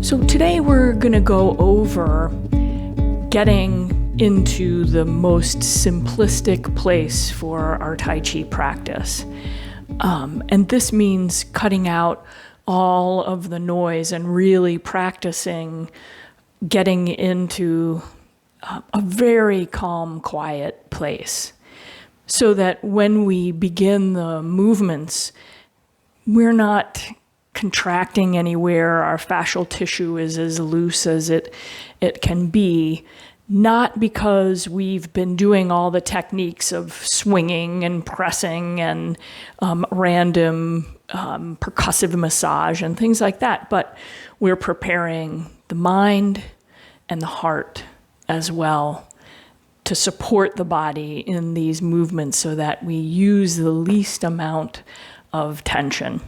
So today we're going to go over getting into the most simplistic place for our Tai Chi practice. And this means cutting out all of the noise and really practicing getting into a very calm, quiet place, so that when we begin the movements, we're not contracting anywhere. Our fascial tissue is as loose as it can be, not because we've been doing all the techniques of swinging and pressing and random percussive massage and things like that, but we're preparing the mind and the heart as well to support the body in these movements so that we use the least amount of tension.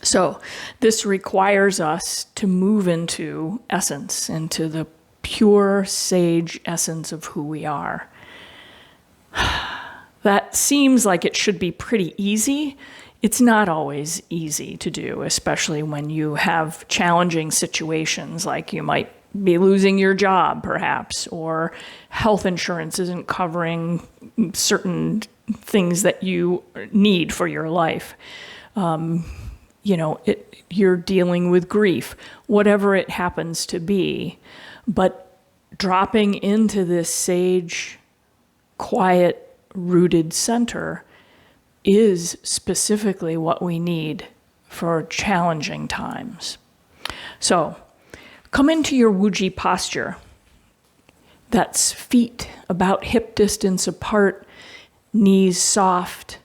So this requires us to move into essence, into the pure sage essence of who we are. That seems like it should be pretty easy. It's not always easy to do, especially when you have challenging situations, like you might be losing your job, perhaps, or health insurance isn't covering certain things that you need for your life. You're dealing with grief, whatever it happens to be. But dropping into this sage, quiet, rooted center is specifically what we need for challenging times. So come into your Wuji posture. That's feet about hip distance apart, knees soft,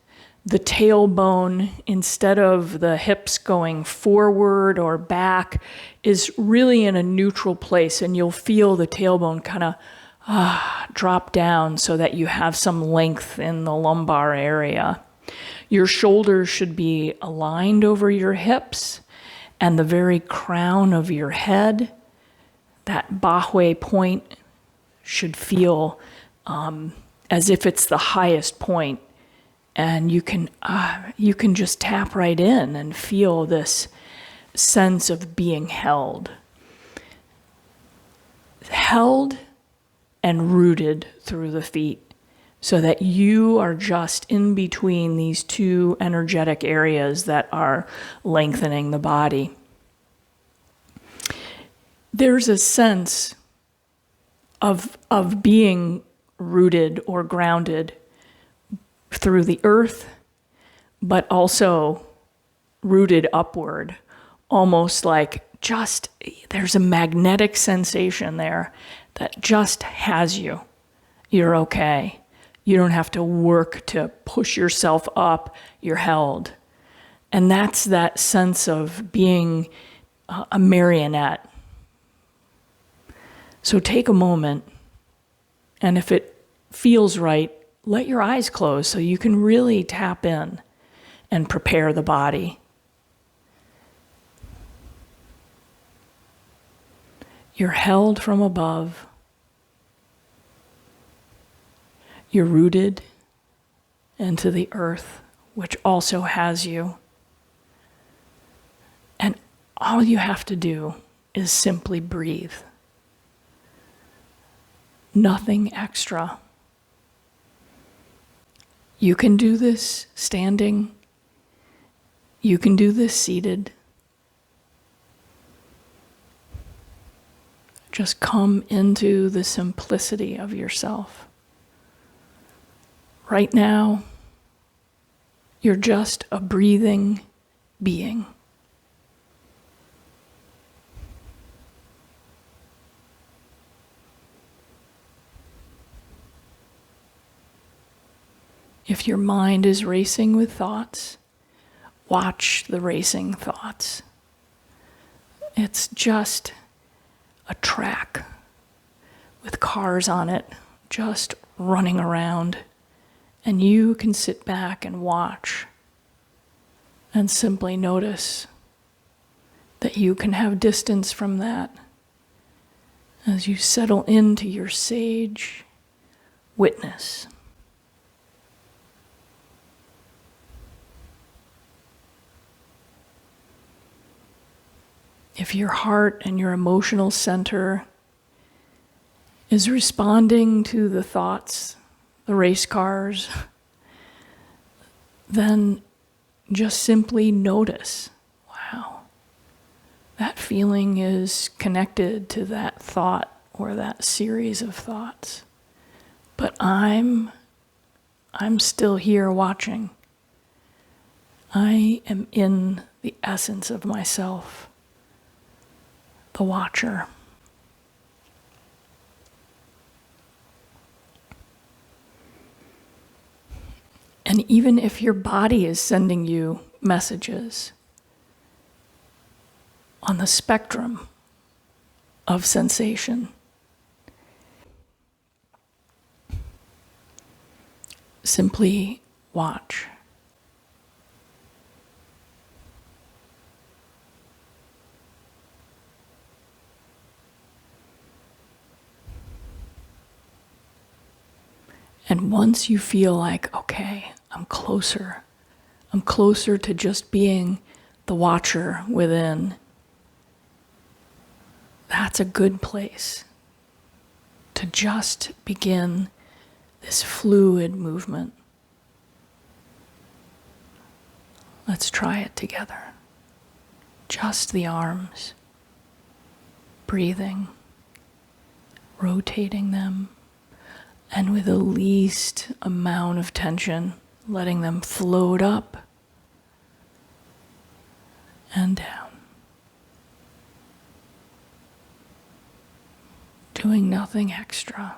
the tailbone, instead of the hips going forward or back, is really in a neutral place, and you'll feel the tailbone kind of drop down so that you have some length in the lumbar area. Your shoulders should be aligned over your hips, and the very crown of your head, that Bahue point, should feel as if it's the highest point. And you can just tap right in and feel this sense of being held and rooted through the feet, so that you are just in between these two energetic areas that are lengthening the body. There's a sense of being rooted or grounded through the earth, but also rooted upward, almost like just there's a magnetic sensation there that just has you. You're okay. You don't have to work to push yourself up. You're held. And that's that sense of being a marionette. So take a moment, and if it feels right, let your eyes close so you can really tap in and prepare the body. You're held from above. You're rooted into the earth, which also has you. And all you have to do is simply breathe. Nothing extra. You can do this standing. You can do this seated. Just come into the simplicity of yourself. Right now, you're just a breathing being. If your mind is racing with thoughts, watch the racing thoughts. It's just a track with cars on it, just running around. And you can sit back and watch and simply notice that you can have distance from that as you settle into your sage witness. If your heart and your emotional center is responding to the thoughts, the race cars, then just simply notice, wow, that feeling is connected to that thought or that series of thoughts. But I'm still here watching. I am in the essence of myself, the watcher. And even if your body is sending you messages on the spectrum of sensation, simply watch. And once you feel like, okay, I'm closer to just being the watcher within, that's a good place to just begin this fluid movement. Let's try it together. Just the arms, breathing, rotating them, and with the least amount of tension, letting them float up and down. Doing nothing extra.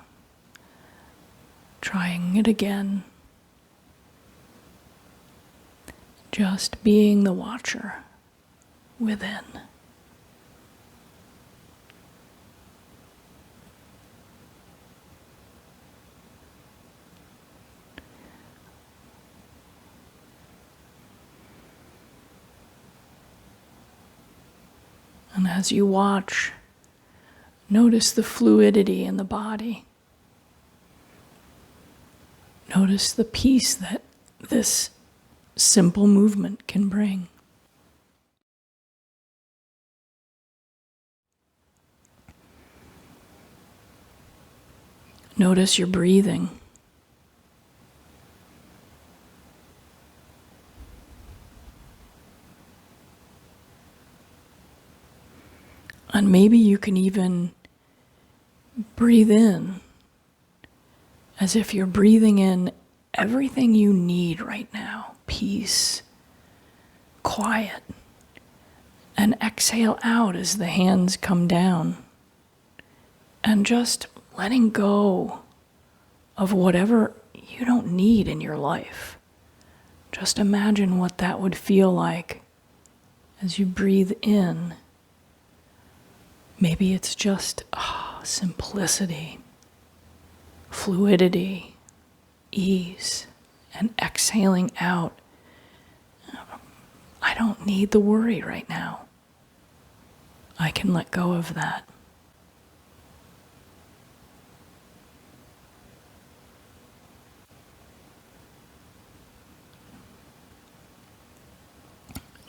Trying it again. Just being the watcher within. And as you watch, notice the fluidity in the body. Notice the peace that this simple movement can bring. Notice your breathing. And maybe you can even breathe in as if you're breathing in everything you need right now. Peace, quiet. And exhale out as the hands come down. And just letting go of whatever you don't need in your life. Just imagine what that would feel like as you breathe in. Maybe it's just simplicity, fluidity, ease, and exhaling out. I don't need the worry right now. I can let go of that.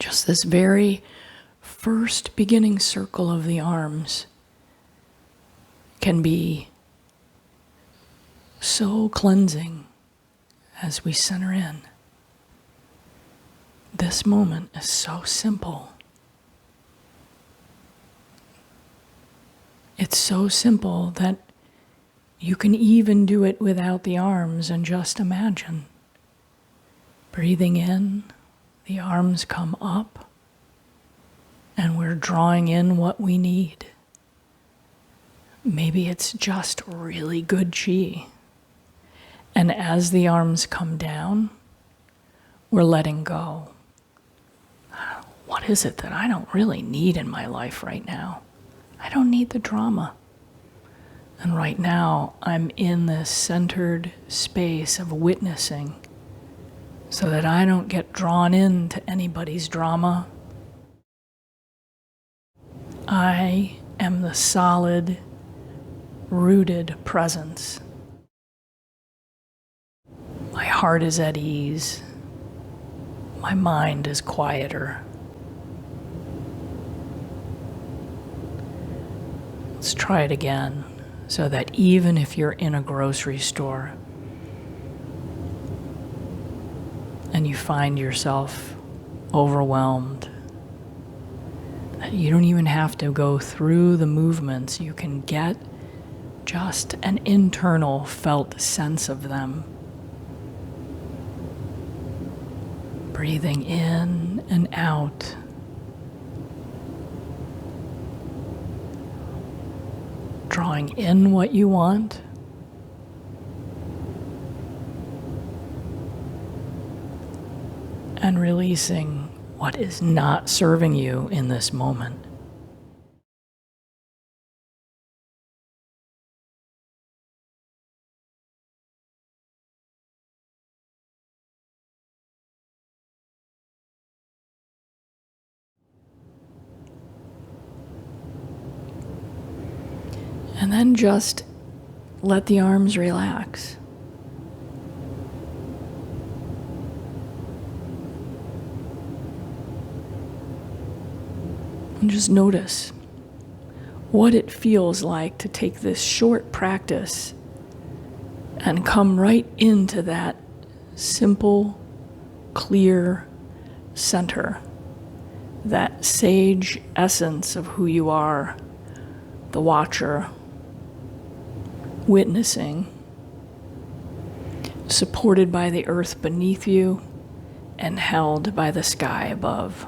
Just this very first beginning circle of the arms can be so cleansing as we center in. This moment is so simple. It's so simple that you can even do it without the arms and just imagine. Breathing in, the arms come up, and we're drawing in what we need. Maybe it's just really good chi. And as the arms come down, we're letting go. What is it that I don't really need in my life right now? I don't need the drama. And right now, I'm in this centered space of witnessing so that I don't get drawn into anybody's drama. I am the solid, rooted presence. My heart is at ease. My mind is quieter. Let's try it again, so that even if you're in a grocery store and you find yourself overwhelmed, you don't even have to go through the movements. You can get just an internal felt sense of them. Breathing in and out. Drawing in what you want. And releasing what is not serving you in this moment. And then just let the arms relax. And just notice what it feels like to take this short practice and come right into that simple, clear center, that sage essence of who you are, the watcher, witnessing, supported by the earth beneath you and held by the sky above.